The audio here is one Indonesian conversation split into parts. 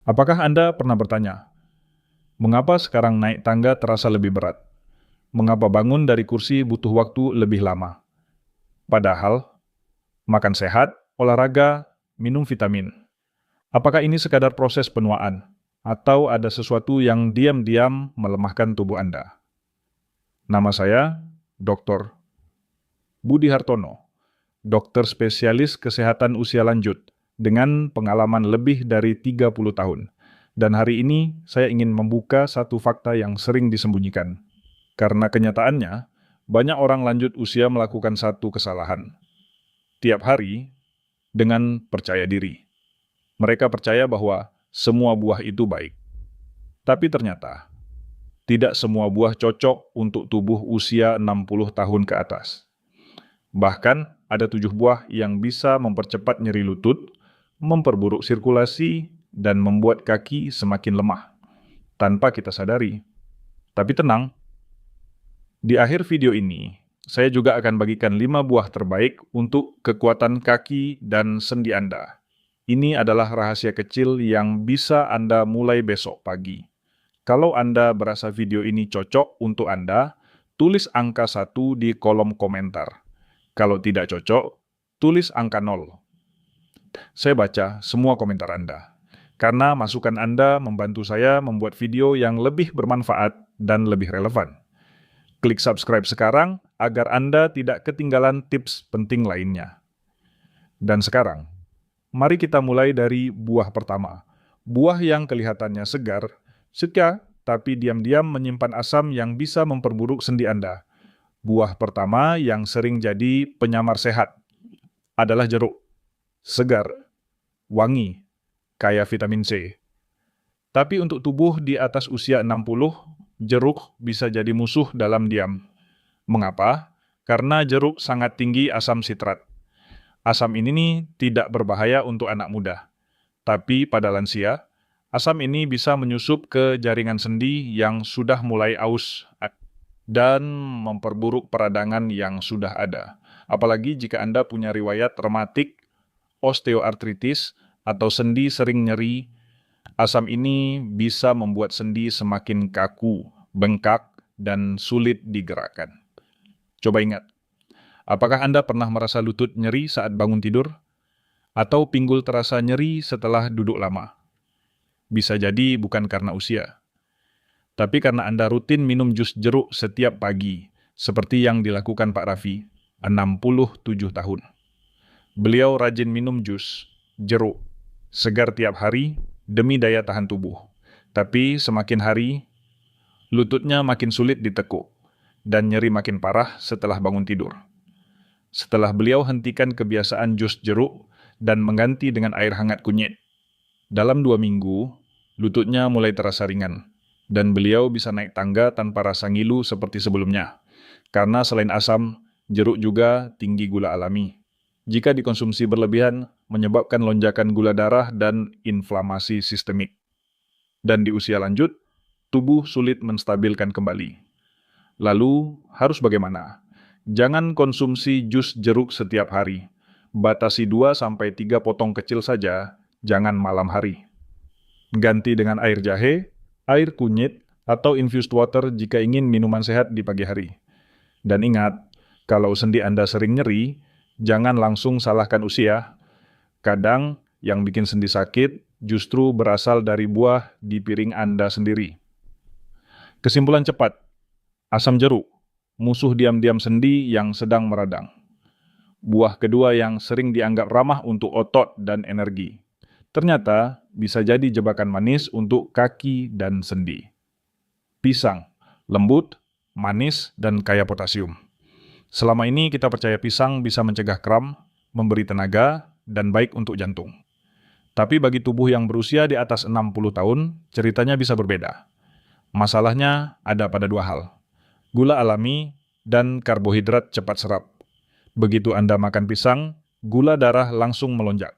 Apakah Anda pernah bertanya, mengapa sekarang naik tangga terasa lebih berat? Mengapa bangun dari kursi butuh waktu lebih lama? Padahal, makan sehat, olahraga, minum vitamin. Apakah ini sekadar proses penuaan? Atau ada sesuatu yang diam-diam melemahkan tubuh Anda? Nama saya, Dr. Budi Hartono, dokter spesialis kesehatan usia lanjut, dengan pengalaman lebih dari 30 tahun. Dan hari ini saya ingin membuka satu fakta yang sering disembunyikan. Karena kenyataannya, banyak orang lanjut usia melakukan satu kesalahan. Tiap hari, dengan percaya diri. Mereka percaya bahwa semua buah itu baik. Tapi ternyata, tidak semua buah cocok untuk tubuh usia 60 tahun ke atas. Bahkan, ada 7 buah yang bisa mempercepat nyeri lutut, memperburuk sirkulasi, dan membuat kaki semakin lemah, tanpa kita sadari. Tapi tenang, di akhir video ini, saya juga akan bagikan 5 buah terbaik untuk kekuatan kaki dan sendi Anda. Ini adalah rahasia kecil yang bisa Anda mulai besok pagi. Kalau Anda berasa video ini cocok untuk Anda, tulis angka 1 di kolom komentar. Kalau tidak cocok, tulis angka 0. Saya baca semua komentar Anda, karena masukan Anda membantu saya membuat video yang lebih bermanfaat dan lebih relevan. Klik subscribe sekarang agar Anda tidak ketinggalan tips penting lainnya. Dan sekarang, mari kita mulai dari buah pertama. Buah yang kelihatannya segar, tapi diam-diam menyimpan asam yang bisa memperburuk sendi Anda. Buah pertama yang sering jadi penyamar sehat adalah jeruk. Segar, wangi, kaya vitamin C. Tapi untuk tubuh di atas usia 60, jeruk bisa jadi musuh dalam diam. Mengapa? Karena jeruk sangat tinggi asam sitrat. Asam ini tidak berbahaya untuk anak muda. Tapi pada lansia, asam ini bisa menyusup ke jaringan sendi yang sudah mulai aus dan memperburuk peradangan yang sudah ada. Apalagi jika Anda punya riwayat rematik, osteoartritis, atau sendi sering nyeri, asam ini bisa membuat sendi semakin kaku, bengkak, dan sulit digerakkan. Coba ingat, apakah Anda pernah merasa lutut nyeri saat bangun tidur? Atau pinggul terasa nyeri setelah duduk lama? Bisa jadi bukan karena usia, tapi karena Anda rutin minum jus jeruk setiap pagi, seperti yang dilakukan Pak Raffi, 67 tahun. Beliau rajin minum jus jeruk segar tiap hari demi daya tahan tubuh. Tapi semakin hari, lututnya makin sulit ditekuk dan nyeri makin parah setelah bangun tidur. Setelah beliau hentikan kebiasaan jus jeruk dan mengganti dengan air hangat kunyit, dalam 2 minggu, lututnya mulai terasa ringan. Dan beliau bisa naik tangga tanpa rasa ngilu seperti sebelumnya. Karena selain asam, jeruk juga tinggi gula alami. Jika dikonsumsi berlebihan, menyebabkan lonjakan gula darah dan inflamasi sistemik. Dan di usia lanjut, tubuh sulit menstabilkan kembali. Lalu, harus bagaimana? Jangan konsumsi jus jeruk setiap hari. Batasi 2-3 potong kecil saja, jangan malam hari. Ganti dengan air jahe, air kunyit, atau infused water jika ingin minuman sehat di pagi hari. Dan ingat, kalau sendi Anda sering nyeri, jangan langsung salahkan usia. Kadang yang bikin sendi sakit justru berasal dari buah di piring Anda sendiri. Kesimpulan cepat, asam jeruk, musuh diam-diam sendi yang sedang meradang. Buah kedua yang sering dianggap ramah untuk otot dan energi. Ternyata bisa jadi jebakan manis untuk kaki dan sendi. Pisang, lembut, manis, dan kaya potasium. Selama ini kita percaya pisang bisa mencegah kram, memberi tenaga, dan baik untuk jantung. Tapi bagi tubuh yang berusia di atas 60 tahun, ceritanya bisa berbeda. Masalahnya ada pada 2 hal. Gula alami dan karbohidrat cepat serap. Begitu Anda makan pisang, gula darah langsung melonjak.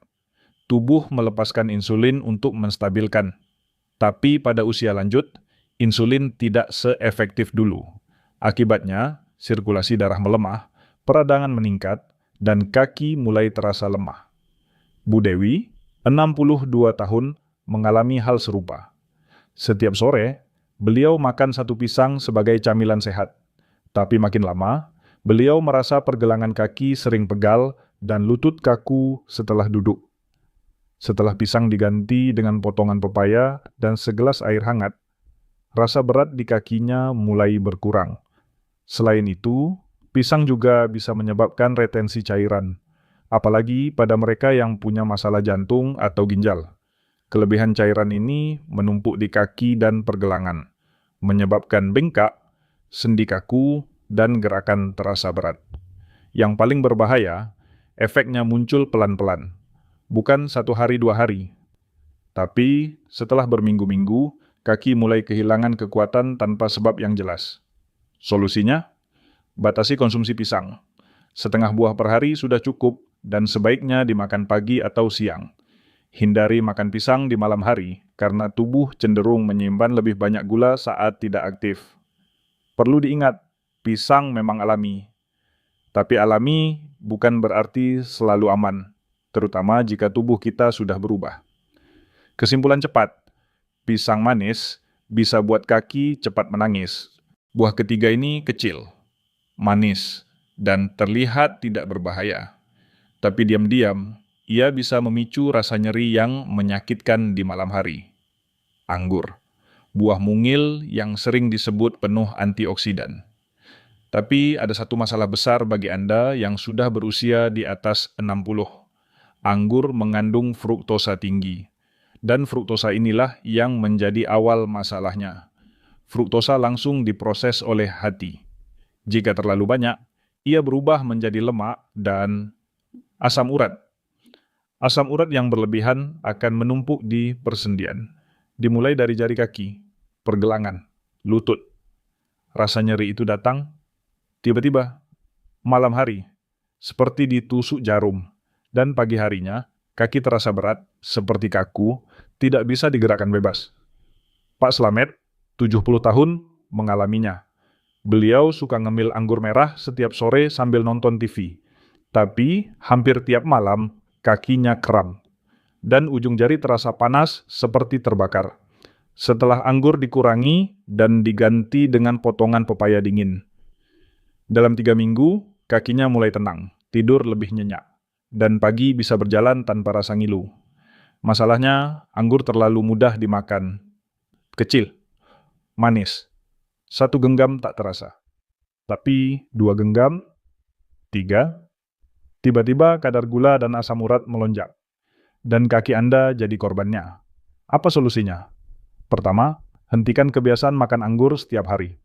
Tubuh melepaskan insulin untuk menstabilkan. Tapi pada usia lanjut, insulin tidak seefektif dulu. Akibatnya, sirkulasi darah melemah, peradangan meningkat, dan kaki mulai terasa lemah. Bu Dewi, 62 tahun, mengalami hal serupa. Setiap sore, beliau makan satu pisang sebagai camilan sehat. Tapi makin lama, beliau merasa pergelangan kaki sering pegal dan lutut kaku setelah duduk. Setelah pisang diganti dengan potongan pepaya dan segelas air hangat, rasa berat di kakinya mulai berkurang. Selain itu, pisang juga bisa menyebabkan retensi cairan, apalagi pada mereka yang punya masalah jantung atau ginjal. Kelebihan cairan ini menumpuk di kaki dan pergelangan, menyebabkan bengkak, sendi kaku, dan gerakan terasa berat. Yang paling berbahaya, efeknya muncul pelan-pelan, bukan 1 hari 2 hari. Tapi setelah berminggu-minggu, kaki mulai kehilangan kekuatan tanpa sebab yang jelas. Solusinya? Batasi konsumsi pisang. Setengah buah per hari sudah cukup dan sebaiknya dimakan pagi atau siang. Hindari makan pisang di malam hari karena tubuh cenderung menyimpan lebih banyak gula saat tidak aktif. Perlu diingat, pisang memang alami. Tapi alami bukan berarti selalu aman, terutama jika tubuh kita sudah berubah. Kesimpulan cepat, pisang manis bisa buat kaki cepat menangis. Buah ketiga ini kecil, manis, dan terlihat tidak berbahaya. Tapi diam-diam, ia bisa memicu rasa nyeri yang menyakitkan di malam hari. Anggur, buah mungil yang sering disebut penuh antioksidan. Tapi ada satu masalah besar bagi Anda yang sudah berusia di atas 60. Anggur mengandung fruktosa tinggi. Dan fruktosa inilah yang menjadi awal masalahnya. Fruktosa langsung diproses oleh hati. Jika terlalu banyak, ia berubah menjadi lemak dan asam urat. Asam urat yang berlebihan akan menumpuk di persendian, dimulai dari jari kaki, pergelangan, lutut. Rasa nyeri itu datang tiba-tiba, malam hari, seperti ditusuk jarum, dan pagi harinya, kaki terasa berat, seperti kaku, tidak bisa digerakkan bebas. Pak Slamet, 70 tahun, mengalaminya. Beliau suka ngemil anggur merah setiap sore sambil nonton TV. Tapi, hampir tiap malam, kakinya kram. Dan ujung jari terasa panas seperti terbakar. Setelah anggur dikurangi dan diganti dengan potongan pepaya dingin. Dalam 3 minggu, kakinya mulai tenang, tidur lebih nyenyak, dan pagi bisa berjalan tanpa rasa ngilu. Masalahnya, anggur terlalu mudah dimakan. Kecil, manis, 1 genggam tak terasa. Tapi 2 genggam, 3, tiba-tiba kadar gula dan asam urat melonjak, dan kaki Anda jadi korbannya. Apa solusinya? Pertama, hentikan kebiasaan makan anggur setiap hari.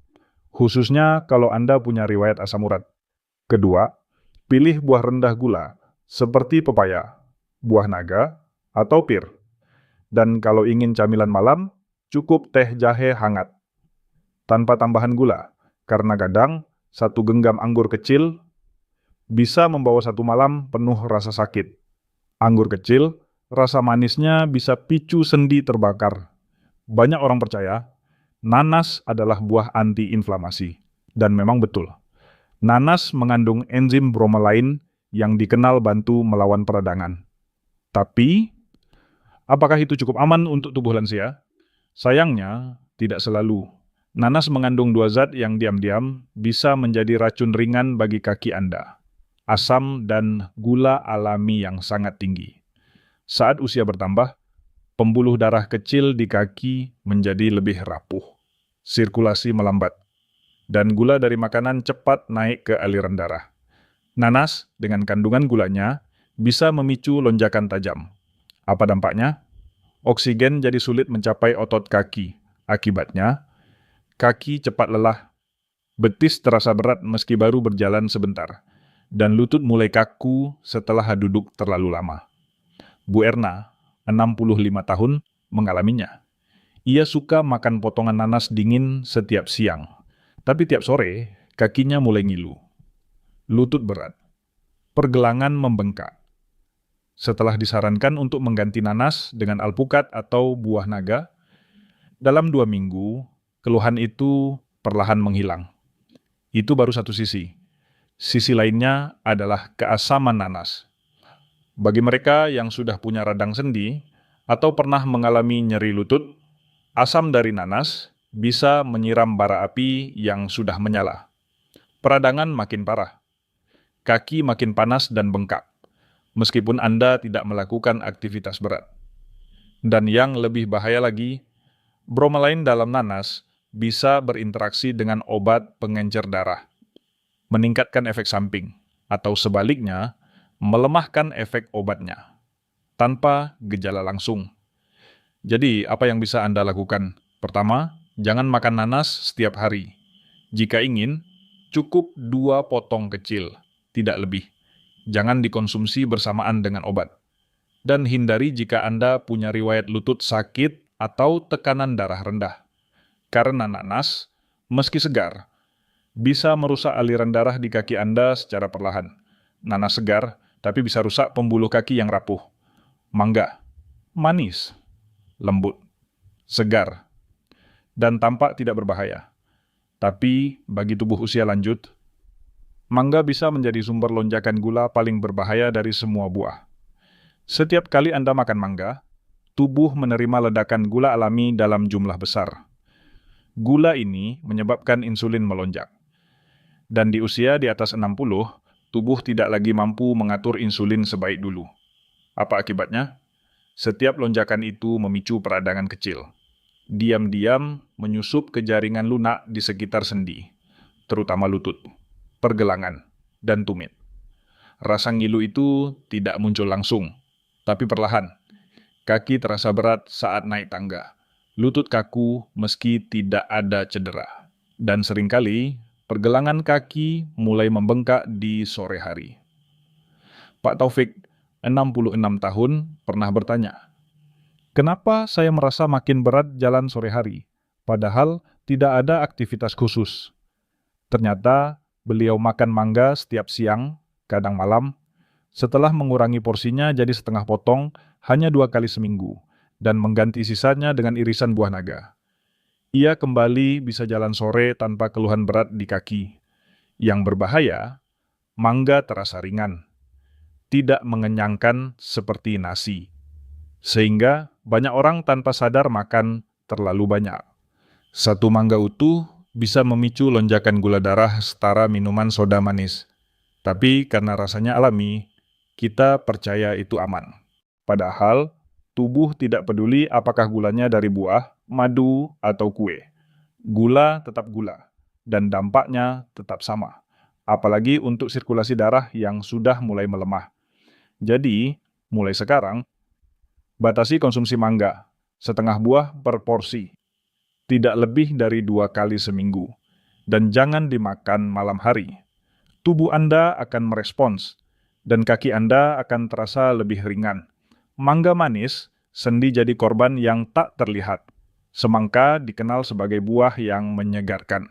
Khususnya kalau Anda punya riwayat asam urat. Kedua, pilih buah rendah gula, seperti pepaya, buah naga, atau pir. Dan kalau ingin camilan malam, cukup teh jahe hangat. Tanpa tambahan gula, karena kadang 1 genggam anggur kecil bisa membawa 1 malam penuh rasa sakit. Anggur kecil, rasa manisnya bisa picu sendi terbakar. Banyak orang percaya, nanas adalah buah anti-inflamasi. Dan memang betul. Nanas mengandung enzim bromelain yang dikenal bantu melawan peradangan. Tapi, apakah itu cukup aman untuk tubuh lansia? Sayangnya, tidak selalu. Nanas mengandung 2 zat yang diam-diam bisa menjadi racun ringan bagi kaki Anda. Asam dan gula alami yang sangat tinggi. Saat usia bertambah, pembuluh darah kecil di kaki menjadi lebih rapuh. Sirkulasi melambat. Dan gula dari makanan cepat naik ke aliran darah. Nanas dengan kandungan gulanya bisa memicu lonjakan tajam. Apa dampaknya? Oksigen jadi sulit mencapai otot kaki. Akibatnya, kaki cepat lelah. Betis terasa berat meski baru berjalan sebentar. Dan lutut mulai kaku setelah duduk terlalu lama. Bu Erna, 65 tahun, mengalaminya. Ia suka makan potongan nanas dingin setiap siang. Tapi tiap sore, kakinya mulai ngilu. Lutut berat. Pergelangan membengkak. Setelah disarankan untuk mengganti nanas dengan alpukat atau buah naga, dalam 2 minggu, keluhan itu perlahan menghilang. Itu baru satu sisi. Sisi lainnya adalah keasaman nanas. Bagi mereka yang sudah punya radang sendi, atau pernah mengalami nyeri lutut, asam dari nanas bisa menyiram bara api yang sudah menyala. Peradangan makin parah, kaki makin panas dan bengkak, meskipun Anda tidak melakukan aktivitas berat. Dan yang lebih bahaya lagi, bromelain dalam nanas bisa berinteraksi dengan obat pengencer darah, meningkatkan efek samping, atau sebaliknya, melemahkan efek obatnya, tanpa gejala langsung. Jadi, apa yang bisa Anda lakukan? Pertama, jangan makan nanas setiap hari. Jika ingin, cukup 2 potong kecil, tidak lebih. Jangan dikonsumsi bersamaan dengan obat. Dan hindari jika Anda punya riwayat lutut sakit atau tekanan darah rendah. Karena nanas, meski segar, bisa merusak aliran darah di kaki Anda secara perlahan. Nanas segar, tapi bisa rusak pembuluh kaki yang rapuh. Mangga, manis, lembut, segar, dan tampak tidak berbahaya. Tapi bagi tubuh usia lanjut, mangga bisa menjadi sumber lonjakan gula paling berbahaya dari semua buah. Setiap kali Anda makan mangga, tubuh menerima ledakan gula alami dalam jumlah besar. Gula ini menyebabkan insulin melonjak. Dan di usia di atas 60, tubuh tidak lagi mampu mengatur insulin sebaik dulu. Apa akibatnya? Setiap lonjakan itu memicu peradangan kecil. Diam-diam menyusup ke jaringan lunak di sekitar sendi, terutama lutut, pergelangan, dan tumit. Rasa ngilu itu tidak muncul langsung, tapi perlahan. Kaki terasa berat saat naik tangga. Lutut kaku meski tidak ada cedera. Dan seringkali, pergelangan kaki mulai membengkak di sore hari. Pak Taufik, 66 tahun, pernah bertanya, "Kenapa saya merasa makin berat jalan sore hari, padahal tidak ada aktivitas khusus?" Ternyata, beliau makan mangga setiap siang, kadang malam, setelah mengurangi porsinya jadi setengah potong hanya 2 kali seminggu, dan mengganti sisanya dengan irisan buah naga. Ia kembali bisa jalan sore tanpa keluhan berat di kaki. Yang berbahaya, mangga terasa ringan, tidak mengenyangkan seperti nasi, sehingga banyak orang tanpa sadar makan terlalu banyak. Satu mangga utuh bisa memicu lonjakan gula darah setara minuman soda manis. Tapi karena rasanya alami, kita percaya itu aman. Padahal, tubuh tidak peduli apakah gulanya dari buah, madu, atau kue. Gula tetap gula, dan dampaknya tetap sama. Apalagi untuk sirkulasi darah yang sudah mulai melemah. Jadi, mulai sekarang, batasi konsumsi mangga, setengah buah per porsi, tidak lebih dari 2 kali seminggu, dan jangan dimakan malam hari. Tubuh Anda akan merespons, dan kaki Anda akan terasa lebih ringan. Mangga manis, sendi jadi korban yang tak terlihat. Semangka dikenal sebagai buah yang menyegarkan,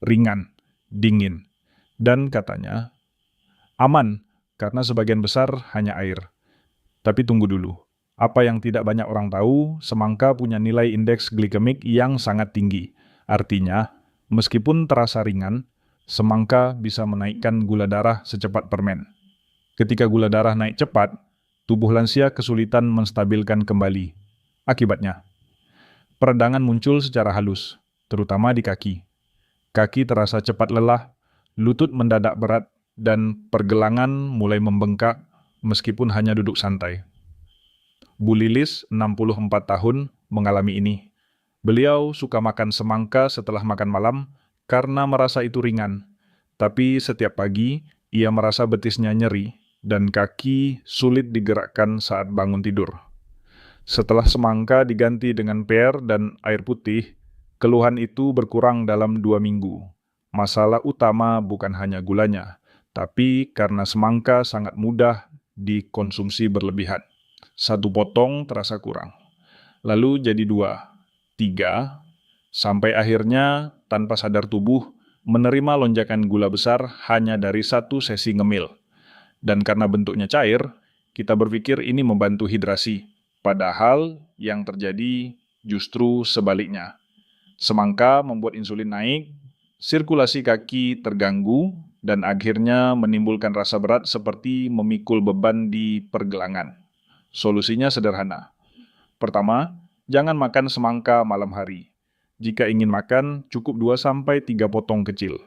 ringan, dingin, dan katanya aman karena sebagian besar hanya air. Tapi tunggu dulu, apa yang tidak banyak orang tahu, semangka punya nilai indeks glikemik yang sangat tinggi. Artinya, meskipun terasa ringan, semangka bisa menaikkan gula darah secepat permen. Ketika gula darah naik cepat, tubuh lansia kesulitan menstabilkan kembali. Akibatnya, peradangan muncul secara halus, terutama di kaki. Kaki terasa cepat lelah, lutut mendadak berat, dan pergelangan mulai membengkak meskipun hanya duduk santai. Bu Lilis, 64 tahun, mengalami ini. Beliau suka makan semangka setelah makan malam karena merasa itu ringan. Tapi setiap pagi, ia merasa betisnya nyeri dan kaki sulit digerakkan saat bangun tidur. Setelah semangka diganti dengan pear dan air putih, keluhan itu berkurang dalam 2 minggu. Masalah utama bukan hanya gulanya, tapi karena semangka sangat mudah dikonsumsi berlebihan. 1 potong terasa kurang, lalu jadi 2, 3, sampai akhirnya tanpa sadar tubuh menerima lonjakan gula besar hanya dari 1 sesi ngemil. Dan karena bentuknya cair, kita berpikir ini membantu hidrasi. Padahal yang terjadi justru sebaliknya. Semangka membuat insulin naik, sirkulasi kaki terganggu, dan akhirnya menimbulkan rasa berat seperti memikul beban di pergelangan. Solusinya sederhana. Pertama, jangan makan semangka malam hari. Jika ingin makan, cukup 2-3 potong kecil.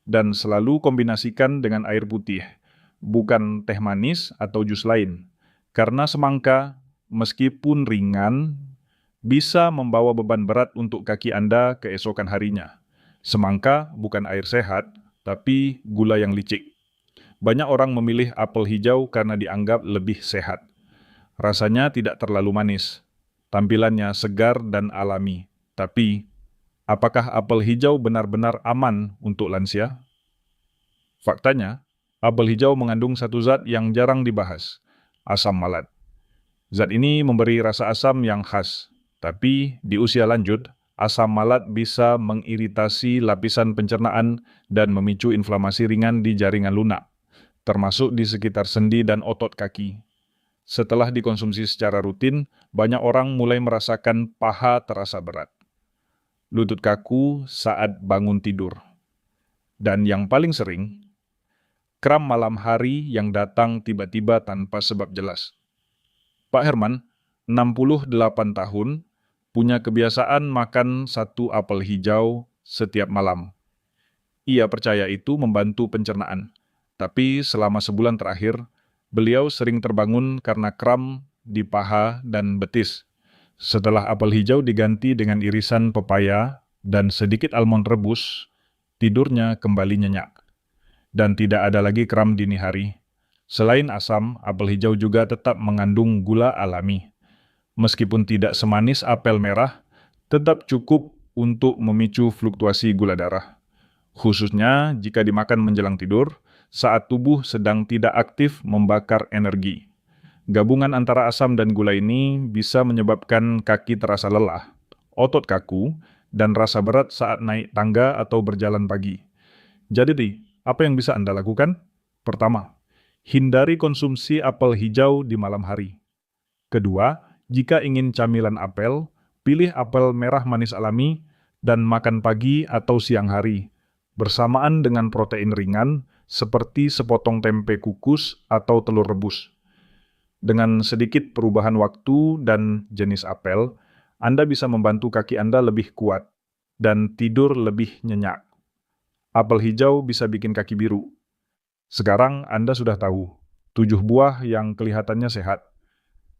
Dan selalu kombinasikan dengan air putih, bukan teh manis atau jus lain. Karena semangka, meskipun ringan, bisa membawa beban berat untuk kaki Anda keesokan harinya. Semangka bukan air sehat, tapi gula yang licik. Banyak orang memilih apel hijau karena dianggap lebih sehat. Rasanya tidak terlalu manis. Tampilannya segar dan alami. Tapi, apakah apel hijau benar-benar aman untuk lansia? Faktanya, apel hijau mengandung satu zat yang jarang dibahas, asam malat. Zat ini memberi rasa asam yang khas, tapi di usia lanjut, asam malat bisa mengiritasi lapisan pencernaan dan memicu inflamasi ringan di jaringan lunak, termasuk di sekitar sendi dan otot kaki. Setelah dikonsumsi secara rutin, banyak orang mulai merasakan paha terasa berat, lutut kaku saat bangun tidur, dan yang paling sering, kram malam hari yang datang tiba-tiba tanpa sebab jelas. Pak Herman, 68 tahun, punya kebiasaan makan satu apel hijau setiap malam. Ia percaya itu membantu pencernaan, tapi selama sebulan terakhir, beliau sering terbangun karena kram di paha dan betis. Setelah apel hijau diganti dengan irisan pepaya dan sedikit almond rebus, tidurnya kembali nyenyak. Dan tidak ada lagi kram dini hari. Selain asam, apel hijau juga tetap mengandung gula alami. Meskipun tidak semanis apel merah, tetap cukup untuk memicu fluktuasi gula darah. Khususnya jika dimakan menjelang tidur, saat tubuh sedang tidak aktif membakar energi. Gabungan antara asam dan gula ini bisa menyebabkan kaki terasa lelah, otot kaku, dan rasa berat saat naik tangga atau berjalan pagi. Jadi, apa yang bisa Anda lakukan? Pertama, hindari konsumsi apel hijau di malam hari. Kedua, jika ingin camilan apel, pilih apel merah manis alami dan makan pagi atau siang hari, bersamaan dengan protein ringan seperti sepotong tempe kukus atau telur rebus. Dengan sedikit perubahan waktu dan jenis apel, Anda bisa membantu kaki Anda lebih kuat dan tidur lebih nyenyak. Apel hijau bisa bikin kaki biru. Sekarang Anda sudah tahu, 7 buah yang kelihatannya sehat,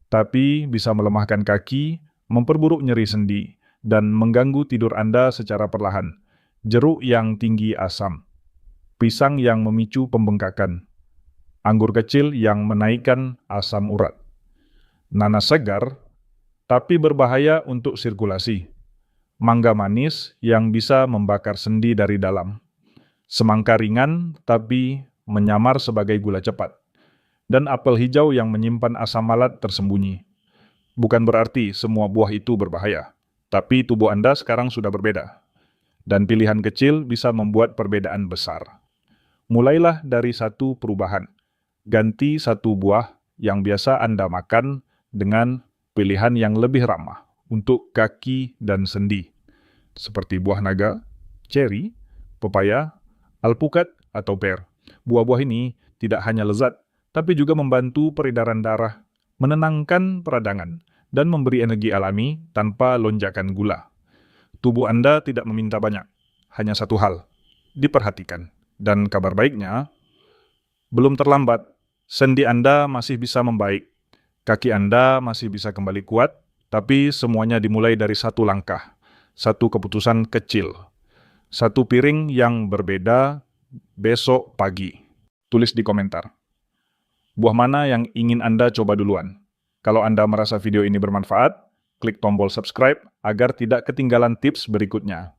tapi bisa melemahkan kaki, memperburuk nyeri sendi, dan mengganggu tidur Anda secara perlahan. Jeruk yang tinggi asam, pisang yang memicu pembengkakan, anggur kecil yang menaikkan asam urat, nanas segar tapi berbahaya untuk sirkulasi, mangga manis yang bisa membakar sendi dari dalam, semangka ringan tapi menyamar sebagai gula cepat, dan apel hijau yang menyimpan asam malat tersembunyi. Bukan berarti semua buah itu berbahaya, tapi tubuh Anda sekarang sudah berbeda. Dan pilihan kecil bisa membuat perbedaan besar. Mulailah dari satu perubahan. Ganti satu buah yang biasa Anda makan dengan pilihan yang lebih ramah untuk kaki dan sendi, seperti buah naga, ceri, pepaya, alpukat, atau pear. Buah-buah ini tidak hanya lezat, tapi juga membantu peredaran darah, menenangkan peradangan, dan memberi energi alami tanpa lonjakan gula. Tubuh Anda tidak meminta banyak, hanya satu hal, diperhatikan. Dan kabar baiknya, belum terlambat, sendi Anda masih bisa membaik, kaki Anda masih bisa kembali kuat, tapi semuanya dimulai dari satu langkah, satu keputusan kecil, satu piring yang berbeda besok pagi. Tulis di komentar. Buah mana yang ingin Anda coba duluan? Kalau Anda merasa video ini bermanfaat, klik tombol subscribe agar tidak ketinggalan tips berikutnya.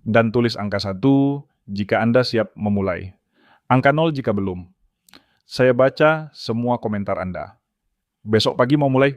Dan tulis angka 1 jika Anda siap memulai. Angka 0 jika belum. Saya baca semua komentar Anda. Besok pagi mau mulai?